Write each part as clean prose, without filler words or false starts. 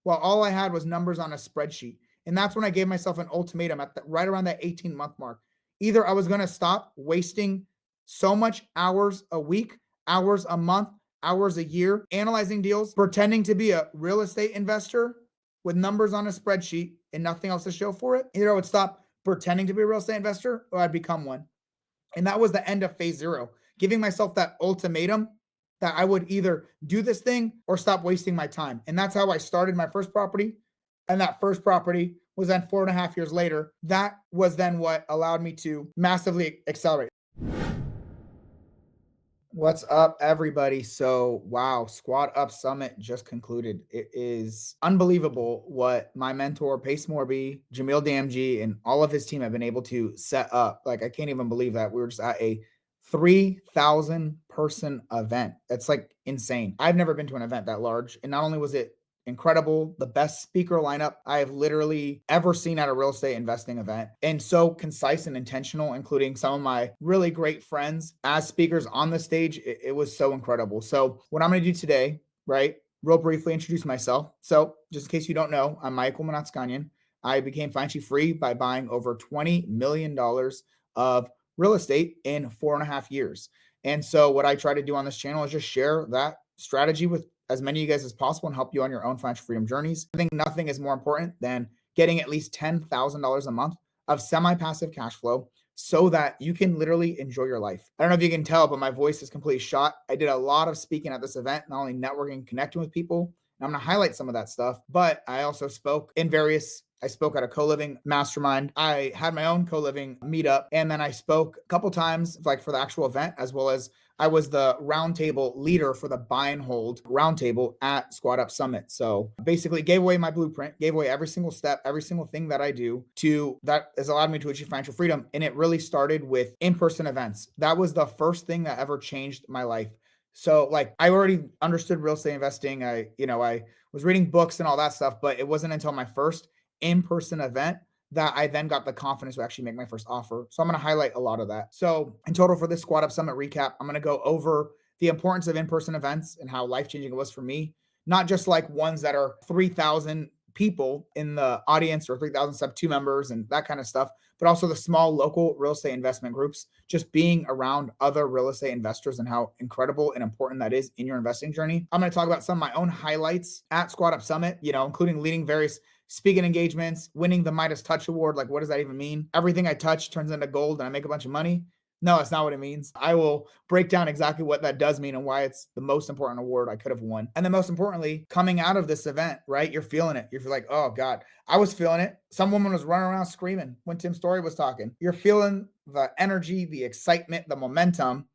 Well, all I had was numbers on a spreadsheet. And that's when I gave myself an ultimatum right around that 18-month mark. Either I was going to stop wasting so much hours a week, hours a month, hours a year, analyzing deals, pretending to be a real estate investor with numbers on a spreadsheet and nothing else to show for it. Either I would stop pretending to be a real estate investor or I'd become one. And that was the end of phase zero, giving myself that ultimatum that I would either do this thing or stop wasting my time. And that's how I started my first property. And that first property was then 4.5 years later. That was then what allowed me to massively accelerate. What's up, everybody? So, wow, SquadUp Summit just concluded. It is unbelievable what my mentor, Pace Morby, Jamil Damji, and all of his team have been able to set up. Like, I can't even believe that we were just at a 3,000 person event. That's like insane. I've never been to an event that large. And not only was it incredible, the best speaker lineup I have literally ever seen at a real estate investing event, and so concise and intentional, including some of my really great friends as speakers on the stage. It was so incredible. So what I'm going to do today, right, real briefly introduce myself. So just in case you don't know, I'm Michael Manatskanian. I became financially free by buying over $20 million of real estate in 4.5 years. And so what I try to do on this channel is just share that strategy with as many of you guys as possible and help you on your own financial freedom journeys. I think nothing is more important than getting at least $10,000 a month of semi-passive cash flow so that you can literally enjoy your life. I don't know if you can tell, but my voice is completely shot. I did a lot of speaking at this event, not only networking, connecting with people. And I'm going to highlight some of that stuff, but I also spoke I spoke at a CoLiving mastermind. I had my own CoLiving meetup, and then I spoke a couple times like for the actual event, as well as I was the roundtable leader for the buy and hold roundtable at SquadUp Summit. So basically gave away my blueprint, gave away every single step, every single thing that I do that has allowed me to achieve financial freedom. And it really started with in-person events. That was the first thing that ever changed my life. So like I already understood real estate investing. I was reading books and all that stuff, but it wasn't until my first in-person event that I then got the confidence to actually make my first offer. So I'm going to highlight a lot of that. So in total for this SquadUp Summit recap, I'm going to go over the importance of in-person events and how life-changing it was for me, not just like ones that are 3,000 people in the audience or 3,000 sub 2 members and that kind of stuff, but also the small local real estate investment groups, just being around other real estate investors and how incredible and important that is in your investing journey. I'm going to talk about some of my own highlights at SquadUp Summit, including leading various speaking engagements, winning the Midas Touch Award. Like, what does that even mean? Everything I touch turns into gold and I make a bunch of money. No, that's not what it means. I will break down exactly what that does mean and why it's the most important award I could have won. And then most importantly, coming out of this event, right? You're feeling it. You're like, oh God, I was feeling it. Some woman was running around screaming when Tim Story was talking. You're feeling the energy, the excitement, the momentum,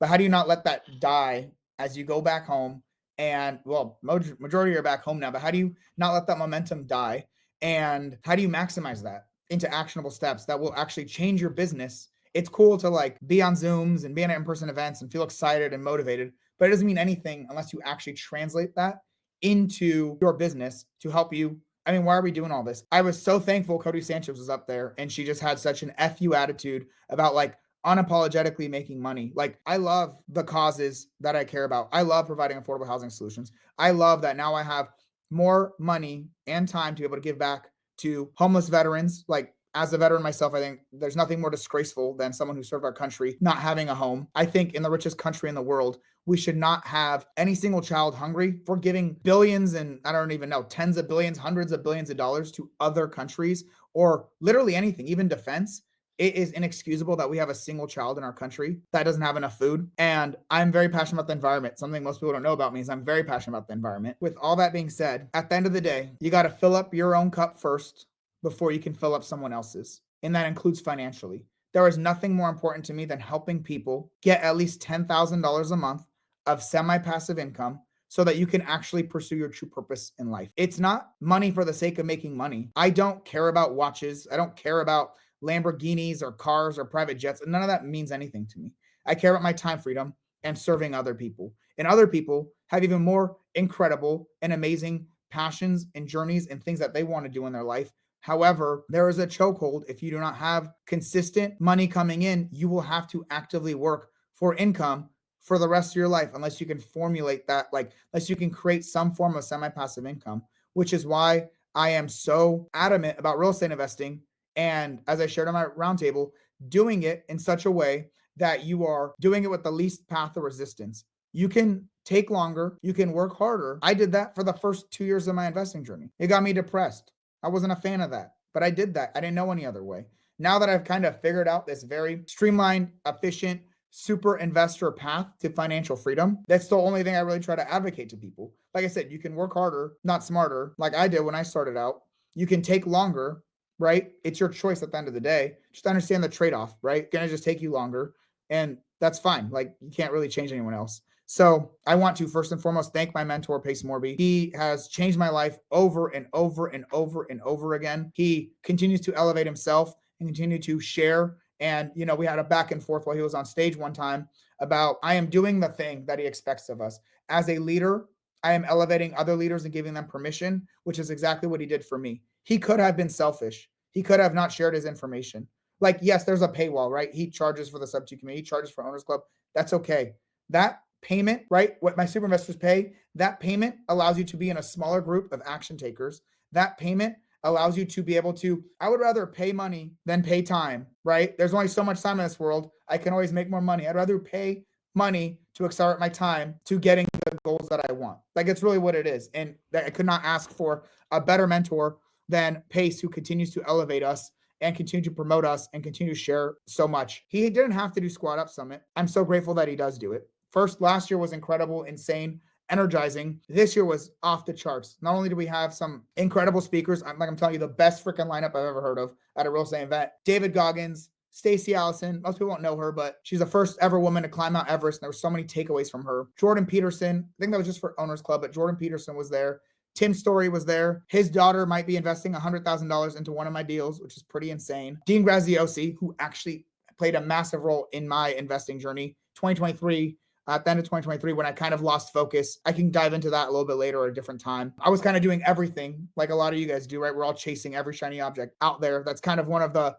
but how do you not let that die as you go back home? And well, majority are back home now, but how do you not let that momentum die? And how do you maximize that into actionable steps that will actually change your business? It's cool to like be on Zooms and be at in-person events and feel excited and motivated, but it doesn't mean anything unless you actually translate that into your business to help you. I mean, why are we doing all this? I was so thankful Cody Sanchez was up there and she just had such an FU attitude about like unapologetically making money. Like, I love the causes that I care about. I love providing affordable housing solutions. I love that now I have more money and time to be able to give back to homeless veterans. Like, as a veteran myself, I think there's nothing more disgraceful than someone who served our country not having a home. I think in the richest country in the world, we should not have any single child hungry. For giving billions and I don't even know, tens of billions, hundreds of billions of dollars to other countries or literally anything, even defense. It is inexcusable that we have a single child in our country that doesn't have enough food. And I'm very passionate about the environment. Something most people don't know about me is I'm very passionate about the environment. With all that being said, at the end of the day, you got to fill up your own cup first before you can fill up someone else's. And that includes financially. There is nothing more important to me than helping people get at least $10,000 a month of semi-passive income so that you can actually pursue your true purpose in life. It's not money for the sake of making money. I don't care about watches. I don't care about Lamborghinis or cars or private jets. None of that means anything to me. I care about my time freedom and serving other people. And other people have even more incredible and amazing passions and journeys and things that they want to do in their life. However, there is a chokehold. If you do not have consistent money coming in, you will have to actively work for income for the rest of your life unless you can formulate that, like unless you can create some form of semi-passive income, which is why I am so adamant about real estate investing. And as I shared on my roundtable, doing it in such a way that you are doing it with the least path of resistance. You can take longer, you can work harder. I did that for the first 2 years of my investing journey. It got me depressed. I wasn't a fan of that, but I did that. I didn't know any other way. Now that I've kind of figured out this very streamlined, efficient, super investor path to financial freedom, that's the only thing I really try to advocate to people. Like I said, you can work harder, not smarter, like I did when I started out. You can take longer, right? It's your choice at the end of the day. Just understand the trade-off, right? It's gonna just take you longer, and that's fine. Like, you can't really change anyone else. So I want to first and foremost thank my mentor, Pace Morby. He has changed my life over and over and over and over again. He continues to elevate himself and continue to share. And, we had a back and forth while he was on stage one time about I am doing the thing that he expects of us. As a leader, I am elevating other leaders and giving them permission, which is exactly what he did for me. He could have been selfish. He could have not shared his information. Like, yes, there's a paywall, right? He charges for the sub 2 community, he charges for Owners Club. That's okay. That payment, right? What my super investors pay, that payment allows you to be in a smaller group of action takers. That payment allows you to be able to, I would rather pay money than pay time, right? There's only so much time in this world. I can always make more money. I'd rather pay money to accelerate my time to getting the goals that I want. Like, it's really what it is. And I could not ask for a better mentor than Pace, who continues to elevate us and continue to promote us and continue to share so much. He didn't have to do SquadUp Summit. I'm so grateful that he does do it. First, last year was incredible, insane, energizing. This year was off the charts. Not only do we have some incredible speakers, I'm telling you, the best freaking lineup I've ever heard of at a real estate event. David Goggins, Stacey Allison, most people won't know her, but she's the first ever woman to climb Mount Everest, and there were so many takeaways from her. Jordan Peterson, I think that was just for Owners Club, but Jordan Peterson was there. Tim Story was there. His daughter might be investing $100,000 into one of my deals, which is pretty insane. Dean Graziosi, who actually played a massive role in my investing journey. 2023, at the end of 2023, when I kind of lost focus. I can dive into that a little bit later at a different time. I was kind of doing everything like a lot of you guys do, right? We're all chasing every shiny object out there. That's kind of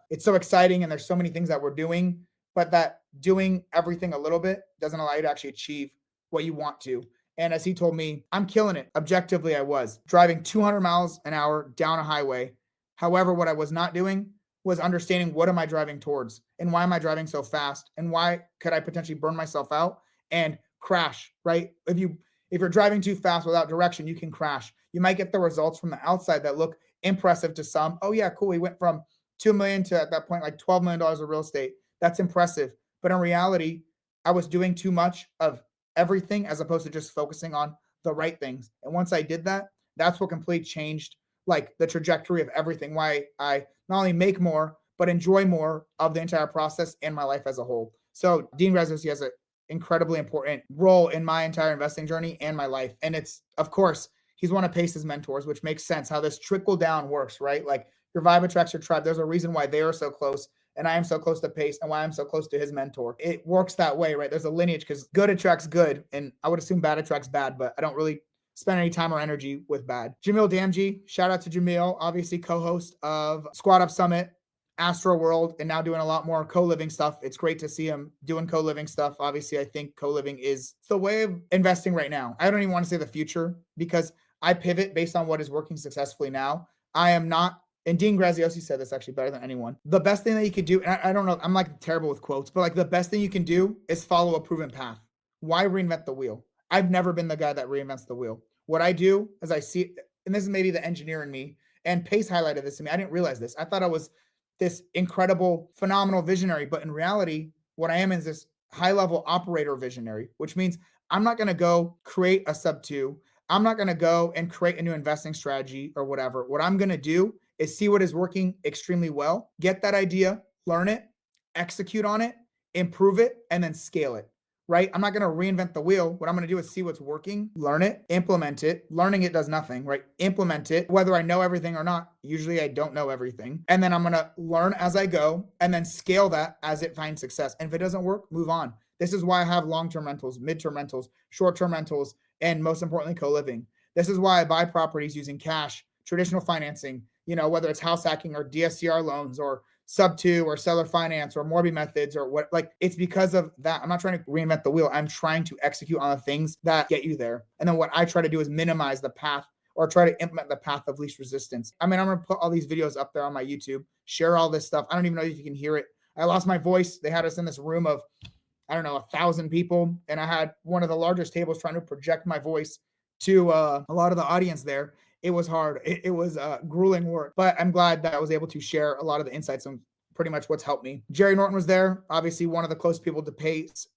it's so exciting, and there's so many things that we're doing, but that doing everything a little bit doesn't allow you to actually achieve what you want to. And as he told me, I'm killing it. Objectively, I was driving 200 miles an hour down a highway. However, what I was not doing was understanding, what am I driving towards, and why am I driving so fast, and why could I potentially burn myself out and crash, right? If you're driving too fast without direction, you can crash. You might get the results from the outside that look impressive to some. Oh yeah, cool. We went from 2 million to, at that point, like $12 million of real estate. That's impressive. But in reality, I was doing too much of everything as opposed to just focusing on the right things. And once I did that, that's what completely changed like the trajectory of everything. Why I not only make more, but enjoy more of the entire process and my life as a whole. So Dean Graziosi has an incredibly important role in my entire investing journey and my life. And it's, of course, he's one of Pace's mentors, which makes sense how this trickle down works, right? Like, your vibe attracts your tribe. There's a reason why they are so close, and I am so close to Pace, and why I'm so close to his mentor. It works that way, right? There's a lineage, because good attracts good, and I would assume bad attracts bad, but I don't really spend any time or energy with bad. Jamil Damji, shout out to Jamil, obviously co-host of SquadUp Summit, Astro World, and now doing a lot more co-living stuff. It's great to see him doing co-living stuff. Obviously, I think co-living is the way of investing right now. I don't even want to say the future, because I pivot based on what is working successfully now. I am not, and Dean Graziosi said this actually better than anyone. The best thing that you could do, and I don't know, I'm like terrible with quotes, but like the best thing you can do is follow a proven path. Why reinvent the wheel? I've never been the guy that reinvents the wheel. What I do is I see, and this is maybe the engineer in me, and Pace highlighted this to me. I didn't realize this. I thought I was this incredible, phenomenal visionary, but in reality, what I am is this high-level operator visionary, which means I'm not going to go create a sub 2. I'm not going to go and create a new investing strategy or whatever. What I'm going to do is see what is working extremely well, get that idea, learn it, execute on it, improve it, and then scale it, right? I'm not going to reinvent the wheel. What I'm going to do is see what's working, learn it, implement it. Learning it does nothing, right? Implement it, whether I know everything or not. Usually I don't know everything. And then I'm going to learn as I go and then scale that as it finds success. And if it doesn't work, move on. This is why I have long-term rentals, mid-term rentals, short-term rentals, and most importantly, co-living. This is why I buy properties using cash, traditional financing, whether it's house hacking or DSCR loans or sub 2 or seller finance or Morby methods or what, like, it's because of that. I'm not trying to reinvent the wheel. I'm trying to execute on the things that get you there. And then what I try to do is minimize the path or try to implement the path of least resistance. I mean, I'm going to put all these videos up there on my YouTube, share all this stuff. I don't even know if you can hear it. I lost my voice. They had us in this room of, I don't know, 1,000 people. And I had one of the largest tables trying to project my voice to a lot of the audience there. It was hard. It was grueling work, but I'm glad that I was able to share a lot of the insights on pretty much what's helped me. Jerry Norton was there, obviously one of the close people to Pace.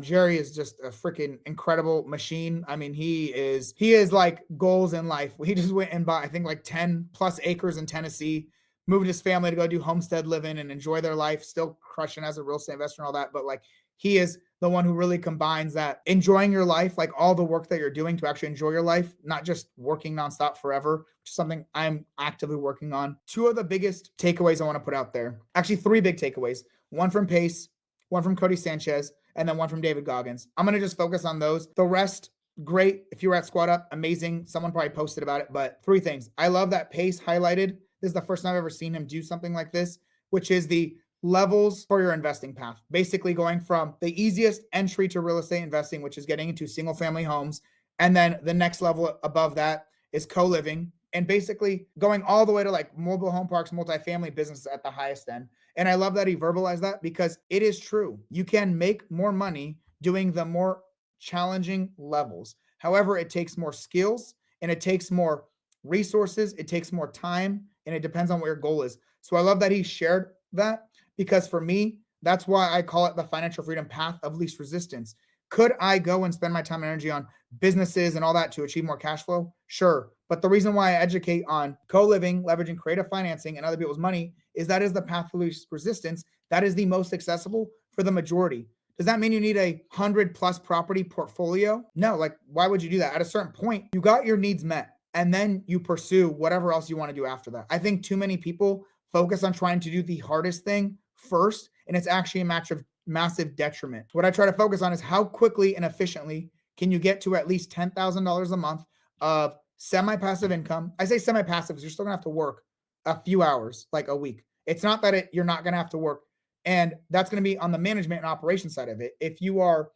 Jerry is just a freaking incredible machine. I mean, he is like goals in life. He just went and bought, I think, like 10 plus acres in Tennessee, moved his family to go do homestead living and enjoy their life, still crushing as a real estate investor and all that. But like, he is the one who really combines that enjoying your life, like all the work that you're doing to actually enjoy your life, not just working nonstop forever, which is something I'm actively working on. Two of the biggest takeaways I want to put out there, actually three big takeaways, one from Pace, one from Cody Sanchez, and then one from David Goggins. I'm going to just focus on those. The rest, great. If you were at SquadUp, amazing. Someone probably posted about it, but three things. I love that Pace highlighted. This is the first time I've ever seen him do something like this, which is the levels for your investing path. Basically going from the easiest entry to real estate investing, which is getting into single family homes. And then the next level above that is co-living, and basically going all the way to like mobile home parks, multifamily businesses at the highest end. And I love that he verbalized that because it is true. You can make more money doing the more challenging levels. However, it takes more skills and it takes more resources. It takes more time, and it depends on what your goal is. So I love that he shared that, because for me, that's why I call it the financial freedom path of least resistance. Could I go and spend my time and energy on businesses and all that to achieve more cash flow? Sure. But the reason why I educate on co-living, leveraging creative financing and other people's money is that is the path of least resistance. That is the most accessible for the majority. Does that mean you need a 100+ property portfolio? No, like why would you do that? At a certain point, you got your needs met and then you pursue whatever else you want to do after that. I think too many people focus on trying to do the hardest thing first, and it's actually a match of massive detriment. What I try to focus on is how quickly and efficiently can you get to at least $10,000 a month of semi-passive income. I say semi-passive because you're still gonna have to work a few hours, like a week. It's not that you're not gonna have to work, and that's gonna be on the management and operation side of it. If you are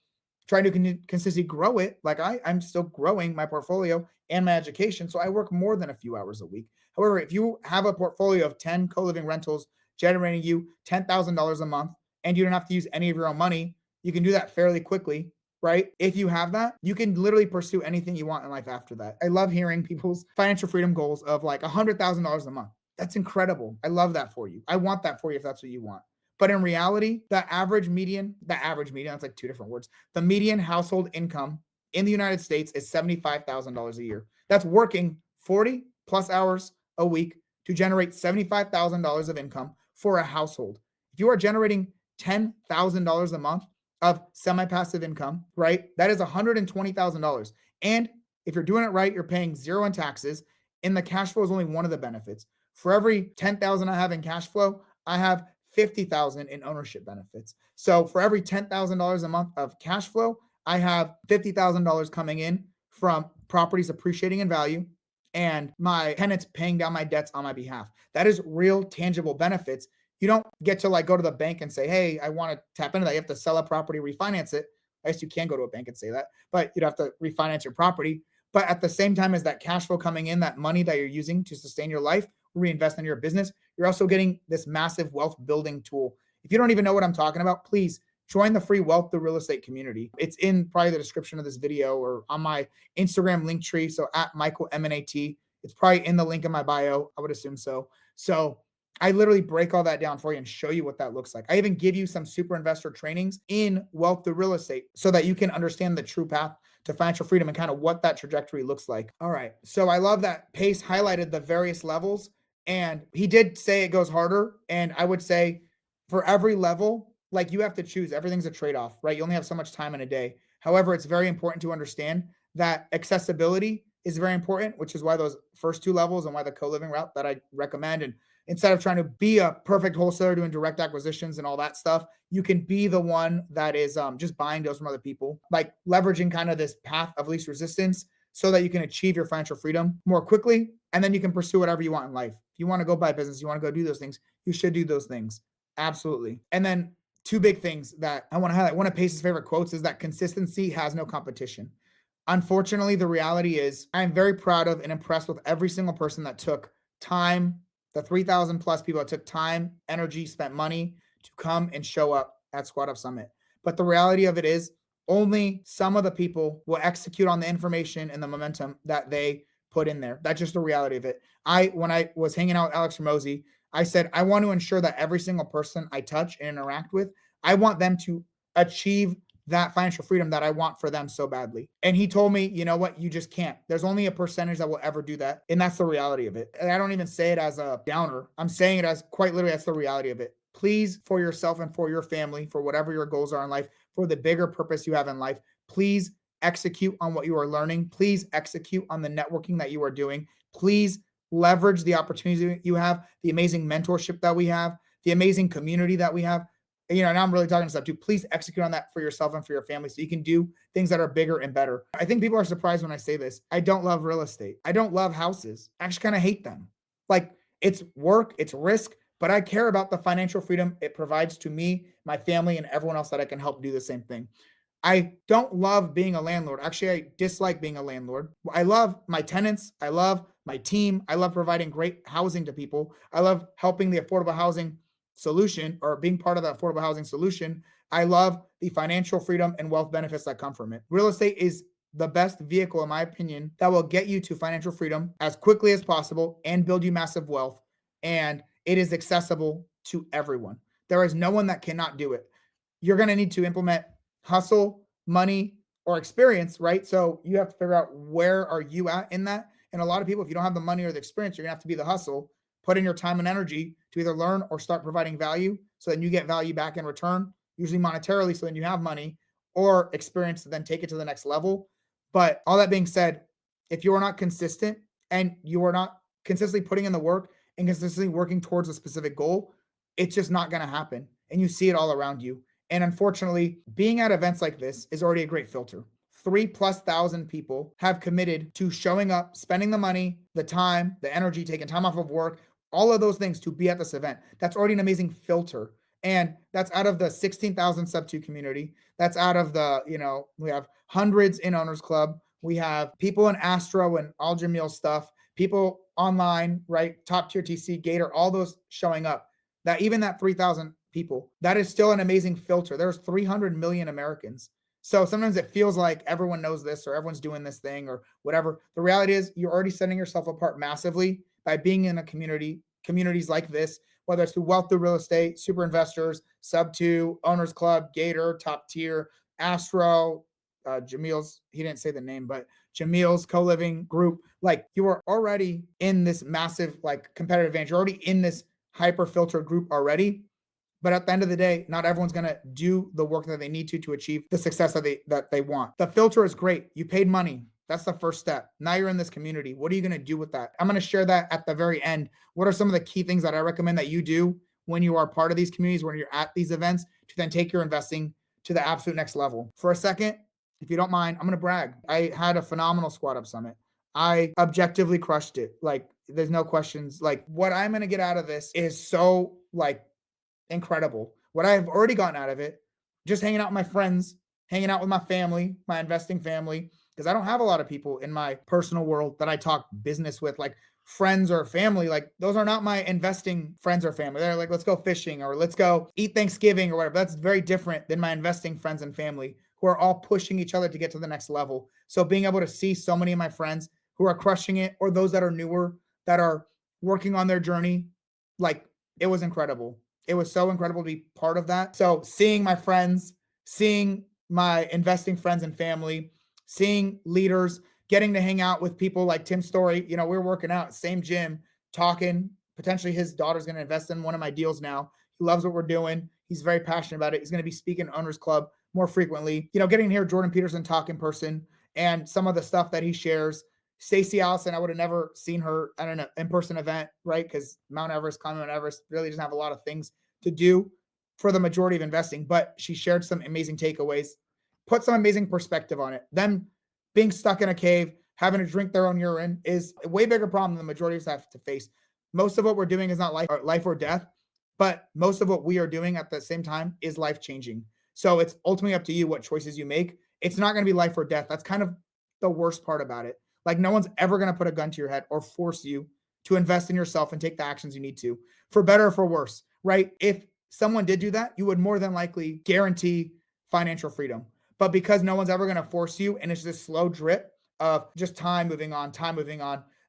trying to consistently grow it, like I'm still growing my portfolio and my education, so I work more than a few hours a week. However, if you have a portfolio of 10 co-living rentals generating you $10,000 a month, and you don't have to use any of your own money, you can do that fairly quickly, right? If you have that, you can literally pursue anything you want in life after that. I love hearing people's financial freedom goals of like $100,000 a month. That's incredible. I love that for you. I want that for you if that's what you want. But in reality, the average median, that's like two different words. The median household income in the United States is $75,000 a year. That's working 40 plus hours a week to generate $75,000 of income for a household. If you are generating $10,000 a month of semi-passive income, right? That is $120,000. And if you're doing it right, you're paying zero in taxes, and the cash flow is only one of the benefits. For every $10,000 I have in cash flow, I have $50,000 in ownership benefits. So for every $10,000 a month of cash flow, I have $50,000 coming in from properties appreciating in value and my tenants paying down my debts on my behalf. That is real tangible benefits. You don't get to like go to the bank and say, hey, I want to tap into that. You have to sell a property, refinance it. I guess you can go to a bank and say that, but you'd have to refinance your property. But at the same time as that cash flow coming in, that money that you're using to sustain your life, reinvest in your business, you're also getting this massive wealth building tool. If you don't even know what I'm talking about, please join the free Wealth through Real Estate community. It's in probably the description of this video or on my Instagram link tree. So at Michael MNAT, it's probably in the link in my bio. I would assume so. So I literally break all that down for you and show you what that looks like. I even give you some super investor trainings in Wealth through Real Estate so that you can understand the true path to financial freedom and kind of what that trajectory looks like. All right. So I love that Pace highlighted the various levels, and he did say it goes harder. And I would say for every level, like you have to choose. Everything's a trade-off, right? You only have so much time in a day. However, it's very important to understand that accessibility is very important, which is why those first two levels and why the co-living route that I recommend. And instead of trying to be a perfect wholesaler doing direct acquisitions and all that stuff, you can be the one that is just buying deals from other people, like leveraging kind of this path of least resistance so that you can achieve your financial freedom more quickly. And then you can pursue whatever you want in life. If you want to go buy business, you want to go do those things, you should do those things. Absolutely. And then two big things that I want to highlight. One of Pace's favorite quotes is that consistency has no competition. Unfortunately, the reality is I'm very proud of and impressed with every single person that took time, the 3,000 plus people that took time, energy, spent money to come and show up at SquadUp Summit. But the reality of it is only some of the people will execute on the information and the momentum that they put in there. That's just the reality of it. When I was hanging out with Alex Ramosi, I said, I want to ensure that every single person I touch and interact with, I want them to achieve that financial freedom that I want for them so badly. And he told me, you know what, you just can't. There's only a percentage that will ever do that. And that's the reality of it. And I don't even say it as a downer. I'm saying it as quite literally, that's the reality of it. Please, for yourself and for your family, for whatever your goals are in life, for the bigger purpose you have in life, please execute on what you are learning. Please execute on the networking that you are doing. Please leverage the opportunities you have, the amazing mentorship that we have, the amazing community that we have. And I'm really talking stuff too. Please execute on that for yourself and for your family so you can do things that are bigger and better. I think people are surprised when I say this. I don't love real estate. I don't love houses. I actually kind of hate them. Like, it's work, it's risk, but I care about the financial freedom it provides to me, my family, and everyone else that I can help do the same thing. I don't love being a landlord. Actually, I dislike being a landlord. I love my tenants. I love my team. I love providing great housing to people. I love helping the affordable housing solution or being part of the affordable housing solution. I love the financial freedom and wealth benefits that come from it. Real estate is the best vehicle, in my opinion, that will get you to financial freedom as quickly as possible and build you massive wealth. And it is accessible to everyone. There is no one that cannot do it. You're going to need to implement hustle, money, or experience, right? So you have to figure out where are you at in that. And a lot of people, if you don't have the money or the experience, you're gonna have to be the hustle, put in your time and energy to either learn or start providing value so then you get value back in return, usually monetarily, so then you have money, or experience to then take it to the next level. But all that being said, if you are not consistent and you are not consistently putting in the work and consistently working towards a specific goal, it's just not gonna happen. And you see it all around you. And unfortunately, being at events like this is already a great filter. 3,000+ people have committed to showing up, spending the money, the time, the energy, taking time off of work, all of those things to be at this event. That's already an amazing filter. And that's out of the 16,000 sub 2 community. That's out of the, we have hundreds in Owners Club. We have people in Astro and all Jamil stuff, people online, right? Top tier TC, Gator, all those showing up. That even that 3,000 people, that is still an amazing filter. There's 300 million Americans. So sometimes it feels like everyone knows this or everyone's doing this thing or whatever. The reality is you're already setting yourself apart massively by being in a communities like this, whether it's through Wealth Through Real Estate, Super Investors, Sub 2, Owners Club, Gator, Top Tier, Astro, Jamil's, he didn't say the name, but Jamil's CoLiving group. Like, you are already in this massive like competitive advantage. You're already in this hyper filtered group already. But at the end of the day, not everyone's going to do the work that they need to achieve the success that they want. The filter is great. You paid money. That's the first step. Now you're in this community. What are you going to do with that? I'm going to share that at the very end. What are some of the key things that I recommend that you do when you are part of these communities, when you're at these events, to then take your investing to the absolute next level? For a second, if you don't mind, I'm going to brag. I had a phenomenal SquadUp Summit. I objectively crushed it. Like, there's no questions. Like, what I'm going to get out of this is so like incredible. What I've already gotten out of it, just hanging out with my friends, hanging out with my family, my investing family, because I don't have a lot of people in my personal world that I talk business with, like friends or family. Like, those are not my investing friends or family. They're like, let's go fishing or let's go eat Thanksgiving or whatever. That's very different than my investing friends and family who are all pushing each other to get to the next level. So being able to see so many of my friends who are crushing it, or those that are newer, that are working on their journey, like, it was incredible. It was so incredible to be part of that. So seeing my friends, seeing my investing friends and family, seeing leaders, getting to hang out with people like Tim Story. We're working out, same gym, talking. Potentially his daughter's going to invest in one of my deals now. He loves what we're doing. He's very passionate about it. He's going to be speaking Owners Club more frequently. Getting to hear Jordan Peterson talk in person and some of the stuff that he shares. Stacey Allison, I would have never seen her at an in-person event, right? Because Mount Everest, climbing Mount Everest, really doesn't have a lot of things to do for the majority of investing, but she shared some amazing takeaways, put some amazing perspective on it. Them being stuck in a cave, having to drink their own urine is a way bigger problem than the majority of us have to face. Most of what we're doing is not life or death, but most of what we are doing at the same time is life changing. So it's ultimately up to you what choices you make. It's not going to be life or death. That's kind of the worst part about it. Like, no one's ever going to put a gun to your head or force you to invest in yourself and take the actions you need to, for better or for worse, right? If someone did do that, you would more than likely guarantee financial freedom. But because no one's ever going to force you, and it's this slow drip of just time moving on,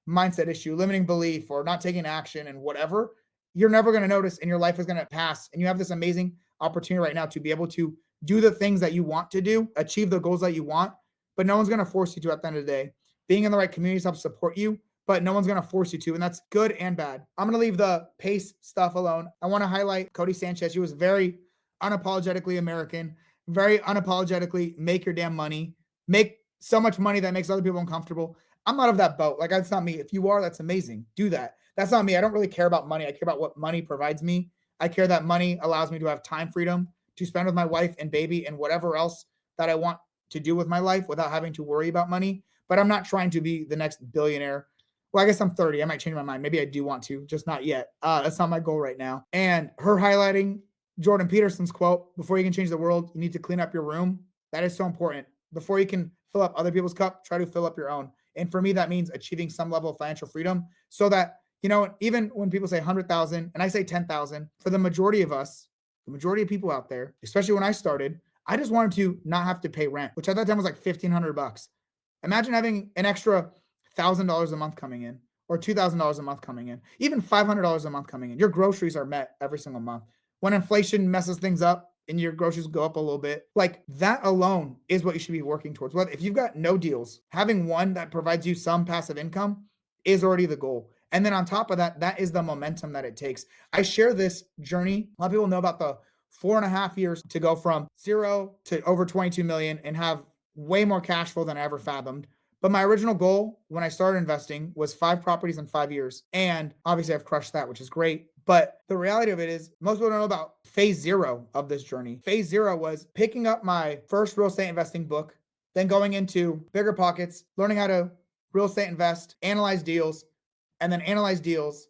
mindset issue, limiting belief, or not taking action and whatever, you're never going to notice, and your life is going to pass. And you have this amazing opportunity right now to be able to do the things that you want to do, achieve the goals that you want, but no one's going to force you to at the end of the day. Being in the right communities helps support you, but no one's going to force you to. And that's good and bad. I'm going to leave the pace stuff alone. I want to highlight Cody Sanchez. He was very unapologetically American, very unapologetically make your damn money, make so much money that makes other people uncomfortable. I'm not of that boat. Like, that's not me. If you are, that's amazing. Do that. That's not me. I don't really care about money. I care about what money provides me. I care that money allows me to have time freedom to spend with my wife and baby and whatever else that I want to do with my life without having to worry about money. But I'm not trying to be the next billionaire. Well, I guess I'm 30. I might change my mind. Maybe I do want to, just not yet. That's not my goal right now. And her highlighting Jordan Peterson's quote, before you can change the world, you need to clean up your room. That is so important. Before you can fill up other people's cup, try to fill up your own. And for me, that means achieving some level of financial freedom so that, even when people say 100,000 and I say 10,000, for the majority of us, the majority of people out there, especially when I started, I just wanted to not have to pay rent, which at that time was like $1,500. Imagine having an extra $1,000 a month coming in, or $2,000 a month coming in, even $500 a month coming in. Your groceries are met every single month. When inflation messes things up and your groceries go up a little bit, like, that alone is what you should be working towards. Well, if you've got no deals, having one that provides you some passive income is already the goal. And then on top of that, that is the momentum that it takes. I share this journey. A lot of people know about the 4.5 years to go from 0 to over 22 million and have way more cash flow than I ever fathomed. But my original goal when I started investing was 5 properties in 5 years. And obviously I've crushed that, which is great. But the reality of it is, most people don't know about phase 0 of this journey. Phase 0 was picking up my first real estate investing book, then going into Bigger Pockets, learning how to real estate invest, analyze deals, and then analyze deals,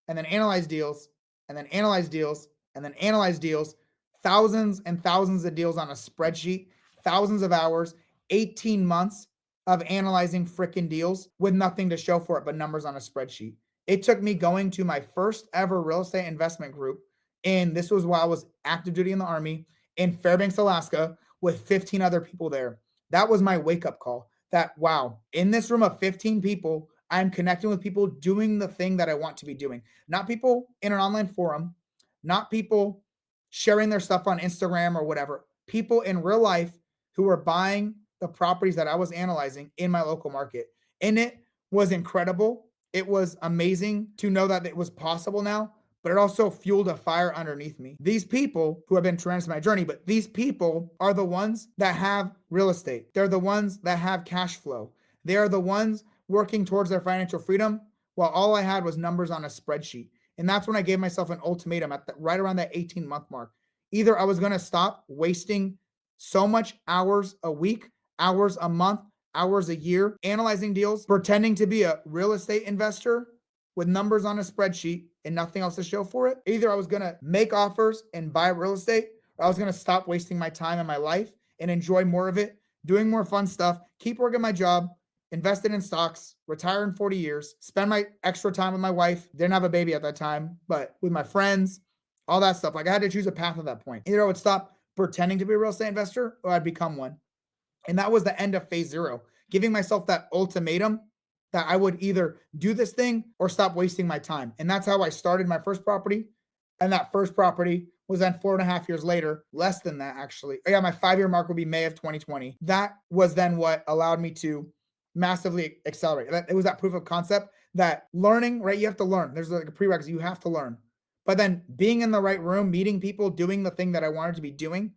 and then analyze deals, and then analyze deals, and then analyze deals, thousands and thousands of deals on a spreadsheet, thousands of hours, 18 months of analyzing freaking deals with nothing to show for it but numbers on a spreadsheet. It took me going to my first ever real estate investment group, and this was while I was active duty in the Army in Fairbanks, Alaska, with 15 other people there. That was my wake-up call. That, wow, in this room of 15 people, I'm connecting with people doing the thing that I want to be doing. Not people in an online forum, not people sharing their stuff on Instagram or whatever. People in real life who are buying the properties that I was analyzing in my local market. And it was incredible. It was amazing to know that it was possible now, but it also fueled a fire underneath me. These people who have been tremendous in my journey, but these people are the ones that have real estate. They're the ones that have cash flow. They are the ones working towards their financial freedom, while all I had was numbers on a spreadsheet. And that's when I gave myself an ultimatum at right around that 18-month mark. Either I was going to stop wasting so much hours a week, hours a month, hours a year, analyzing deals, pretending to be a real estate investor with numbers on a spreadsheet and nothing else to show for it. Either I was going to make offers and buy real estate, or I was going to stop wasting my time and my life and enjoy more of it, doing more fun stuff, keep working my job, invested in stocks, retire in 40 years, spend my extra time with my wife. Didn't have a baby at that time, but with my friends, all that stuff. Like, I had to choose a path at that point. Either I would stop pretending to be a real estate investor or I'd become one. And that was the end of phase 0, giving myself that ultimatum that I would either do this thing or stop wasting my time. And that's how I started my first property. And that first property was then 4.5 years later, less than that actually. Yeah, my 5-year mark will be May of 2020. That was then what allowed me to massively accelerate. It was that proof of concept that learning, right? You have to learn. There's like a prerequisite. You have to learn. But then being in the right room, meeting people, doing the thing that I wanted to be doing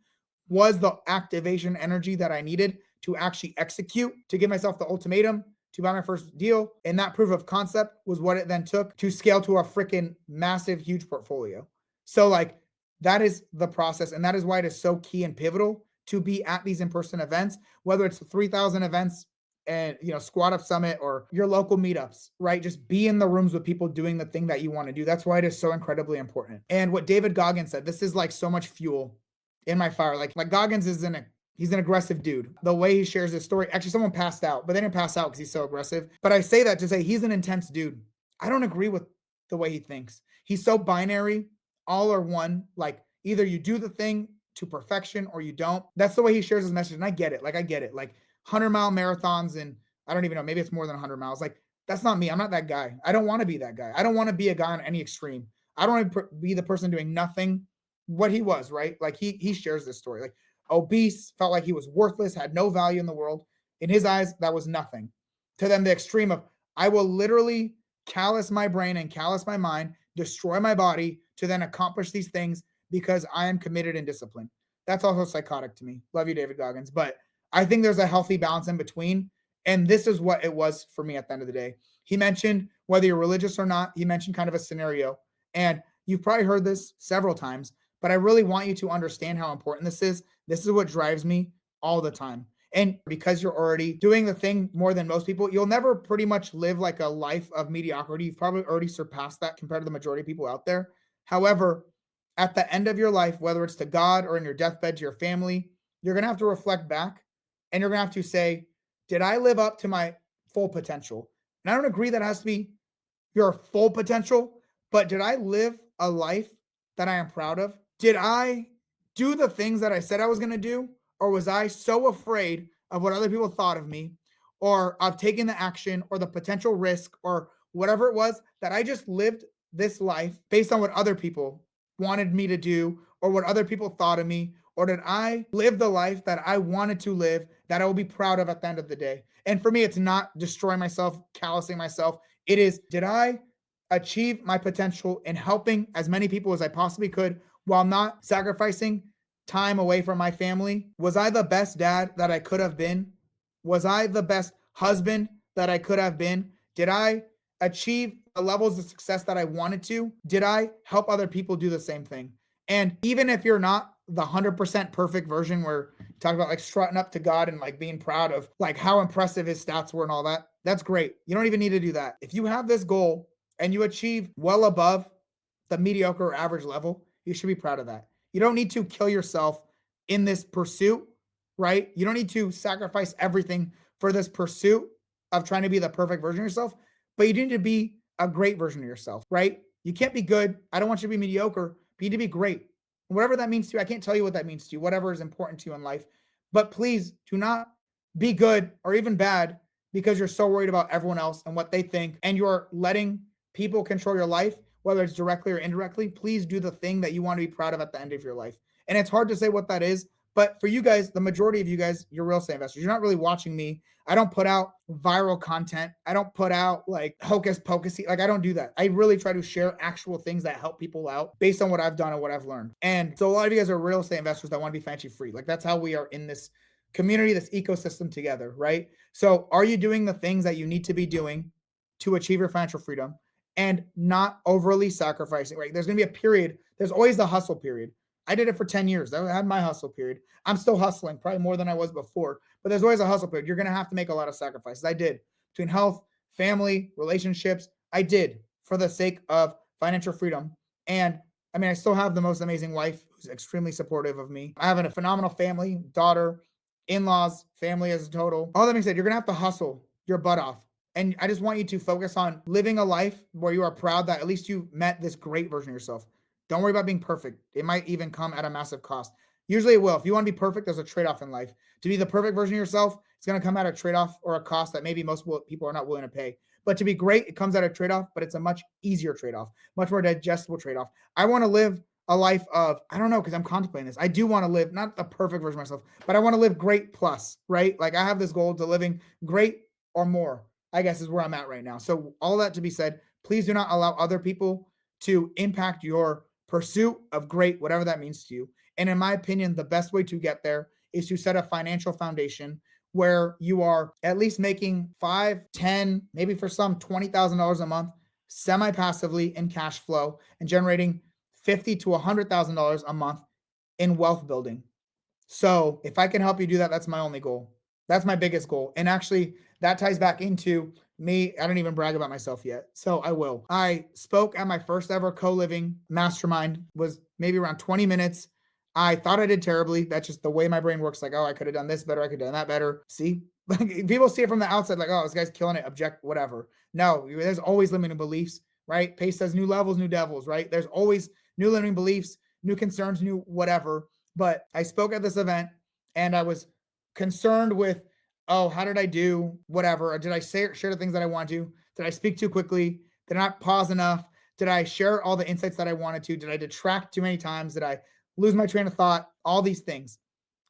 was the activation energy that I needed to actually execute, to give myself the ultimatum to buy my first deal. And that proof of concept was what it then took to scale to a freaking massive, huge portfolio. So like, that is the process. And that is why it is so key and pivotal to be at these in-person events, whether it's 3,000 events and, SquadUp Summit or your local meetups, right? Just be in the rooms with people doing the thing that you want to do. That's why it is so incredibly important. And what David Goggins said, this is like so much fuel in my fire. Like Goggins is He's an aggressive dude. The way he shares his story, actually, someone passed out, but they didn't pass out because he's so aggressive. But I say that to say he's an intense dude. I don't agree with the way he thinks. He's so binary, all or one. Like either you do the thing to perfection or you don't. That's the way he shares his message. And I get it. Like, I get it. Like 100-mile marathons, and I don't even know, maybe it's more than 100 miles. Like, that's not me. I'm not that guy. I don't want to be that guy. I don't want to be a guy on any extreme. I don't want to be the person doing nothing. What he was, right? Like he shares this story. Like obese, felt like he was worthless, had no value in the world. In his eyes, that was nothing. To them, the extreme of I will literally callous my brain and callous my mind, destroy my body to then accomplish these things because I am committed and disciplined. That's also psychotic to me. Love you, David Goggins. But I think there's a healthy balance in between. And this is what it was for me at the end of the day. He mentioned whether you're religious or not, he mentioned kind of a scenario. And you've probably heard this several times, but I really want you to understand how important this is. This is what drives me all the time. And because you're already doing the thing more than most people, you'll never pretty much live like a life of mediocrity. You've probably already surpassed that compared to the majority of people out there. However, at the end of your life, whether it's to God or in your deathbed to your family, you're going to have to reflect back and you're going to have to say, did I live up to my full potential? And I don't agree that it has to be your full potential, but did I live a life that I am proud of? Did I do the things that I said I was going to do? Or was I so afraid of what other people thought of me or of taking the action or the potential risk or whatever it was that I just lived this life based on what other people wanted me to do or what other people thought of me? Or did I live the life that I wanted to live that I will be proud of at the end of the day? And for me, it's not destroying myself, callousing myself. It is, did I achieve my potential in helping as many people as I possibly could while not sacrificing time away from my family? Was I the best dad that I could have been? Was I the best husband that I could have been? Did I achieve the levels of success that I wanted to? Did I help other people do the same thing? And even if you're not the 100% perfect version where you talk about like strutting up to God and like being proud of like how impressive his stats were and all that, that's great. You don't even need to do that. If you have this goal and you achieve well above the mediocre or average level, you should be proud of that. You don't need to kill yourself in this pursuit, right? You don't need to sacrifice everything for this pursuit of trying to be the perfect version of yourself, but you need to be a great version of yourself, right? You can't be good. I don't want you to be mediocre, but you need to be great. Whatever that means to you, I can't tell you what that means to you, whatever is important to you in life. But please do not be good or even bad because you're so worried about everyone else and what they think, and you're letting people control your life, whether it's directly or indirectly. Please do the thing that you want to be proud of at the end of your life. And it's hard to say what that is, but for you guys, the majority of you guys, you're real estate investors. You're not really watching me. I don't put out viral content. I don't put out like hocus pocusy. Like I don't do that. I really try to share actual things that help people out based on what I've done and what I've learned. And so a lot of you guys are real estate investors that want to be financially free. Like that's how we are in this community, this ecosystem together, right? So are you doing the things that you need to be doing to achieve your financial freedom and not overly sacrificing, right? There's going to be a period. There's always the hustle period. I did it for 10 years. I had my hustle period. I'm still hustling, probably more than I was before, but there's always a hustle period. You're going to have to make a lot of sacrifices. I did between health, family, relationships. I did for the sake of financial freedom. And I mean, I still have the most amazing wife who's extremely supportive of me. I have a phenomenal family, daughter, in-laws, family as a total. All that being said, you're going to have to hustle your butt off. And I just want you to focus on living a life where you are proud that at least you met this great version of yourself. Don't worry about being perfect. It might even come at a massive cost. Usually it will. If you want to be perfect, there's a trade-off in life. To be the perfect version of yourself, it's going to come at a trade-off or a cost that maybe most people are not willing to pay. But to be great, it comes at a trade-off, but it's a much easier trade-off, much more digestible trade-off. I want to live a life of, I don't know, because I'm contemplating this. I do want to live, not the perfect version of myself, but I want to live great plus, right? Like I have this goal to living great or more, I guess is where I'm at right now. So all that to be said, please do not allow other people to impact your pursuit of great, whatever that means to you. And in my opinion, the best way to get there is to set a financial foundation where you are at least making 5, 10, maybe for some $20,000 a month semi-passively in cash flow and generating $50,000 to $100,000 a month in wealth building. So if I can help you do that, that's my only goal. That's my biggest goal. And actually that ties back into me. I don't even brag about myself yet. So I will. I spoke at my first ever CoLiving mastermind, was maybe around 20 minutes. I thought I did terribly. That's just the way my brain works. Like, oh, I could have done this better. I could have done that better. See, like people see it from the outside, like, oh, this guy's killing it. Object, whatever. No, there's always limiting beliefs, right? Pace says new levels, new devils, right? There's always new limiting beliefs, new concerns, new whatever. But I spoke at this event and I was concerned with, oh, how did I do? Whatever. Or did I share the things that I want to? Did I speak too quickly? Did I not pause enough? Did I share all the insights that I wanted to? Did I detract too many times? Did I lose my train of thought? All these things.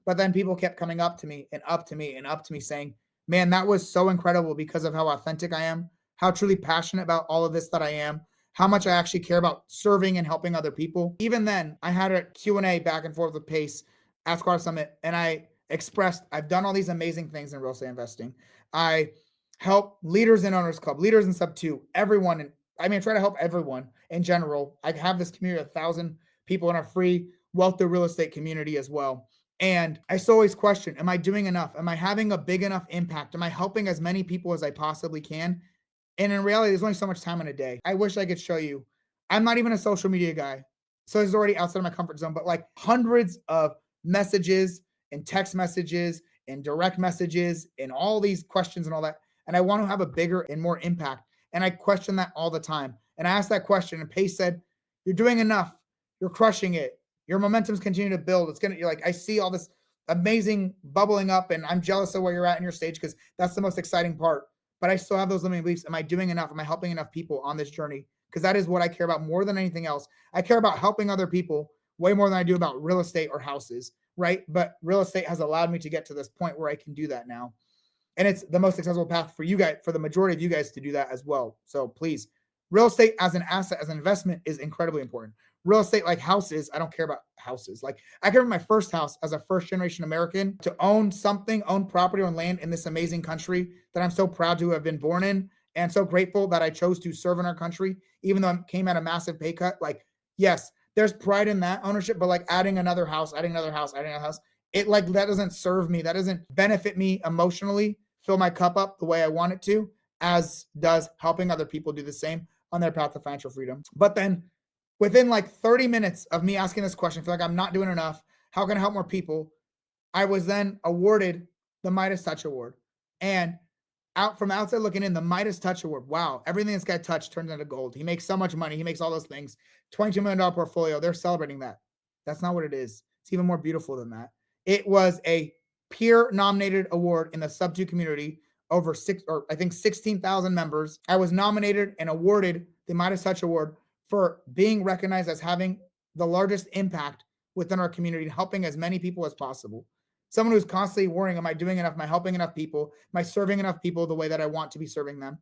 But then people kept coming up to me and up to me and up to me saying, man, that was so incredible because of how authentic I am, how truly passionate about all of this that I am, how much I actually care about serving and helping other people. Even then, I had a Q&A back and forth with Pace at SquadUp Summit, and I expressed, I've done all these amazing things in real estate investing. I help leaders in Owners Club, leaders in Sub 2, everyone. And I mean, I try to help everyone in general. I have this community of 1,000 people in our free wealth through real estate community as well. And I still always question, am I doing enough? Am I having a big enough impact? Am I helping as many people as I possibly can? And in reality, there's only so much time in a day. I wish I could show you. I'm not even a social media guy. So it's already outside of my comfort zone, but like hundreds of messages and text messages and direct messages and all these questions and all that. And I want to have a bigger and more impact. And I question that all the time. And I asked that question, and Pace said, you're doing enough. You're crushing it. Your momentum's continue to build. You're like, I see all this amazing bubbling up, and I'm jealous of where you're at in your stage because that's the most exciting part. But I still have those limiting beliefs. Am I doing enough? Am I helping enough people on this journey? Because that is what I care about more than anything else. I care about helping other people way more than I do about real estate or houses, right? But real estate has allowed me to get to this point where I can do that now. And it's the most successful path for you guys, for the majority of you guys to do that as well. So please, real estate as an asset, as an investment is incredibly important. Real estate like houses, I don't care about houses. Like I care about my first house as a first generation American to own something, own property, own land in this amazing country that I'm so proud to have been born in, and so grateful that I chose to serve in our country, even though I came at a massive pay cut. Like, yes, there's pride in that ownership, but like adding another house, adding another house, it like that doesn't serve me. That doesn't benefit me emotionally, fill my cup up the way I want it to, as does helping other people do the same on their path to financial freedom. But then within like 30 minutes of me asking this question, I feel like I'm not doing enough. How can I help more people? I was then awarded the Midas Touch Award. And out from outside looking in, the Midas Touch Award. Wow, everything this guy touched turns into gold. He makes so much money. He makes all those things. $22 million portfolio. They're celebrating that. That's not what it is. It's even more beautiful than that. It was a peer nominated award in the Sub 2 community, over 16,000 members. I was nominated and awarded the Midas Touch Award for being recognized as having the largest impact within our community, helping as many people as possible. Someone who's constantly worrying, am I doing enough? Am I helping enough people? Am I serving enough people the way that I want to be serving them?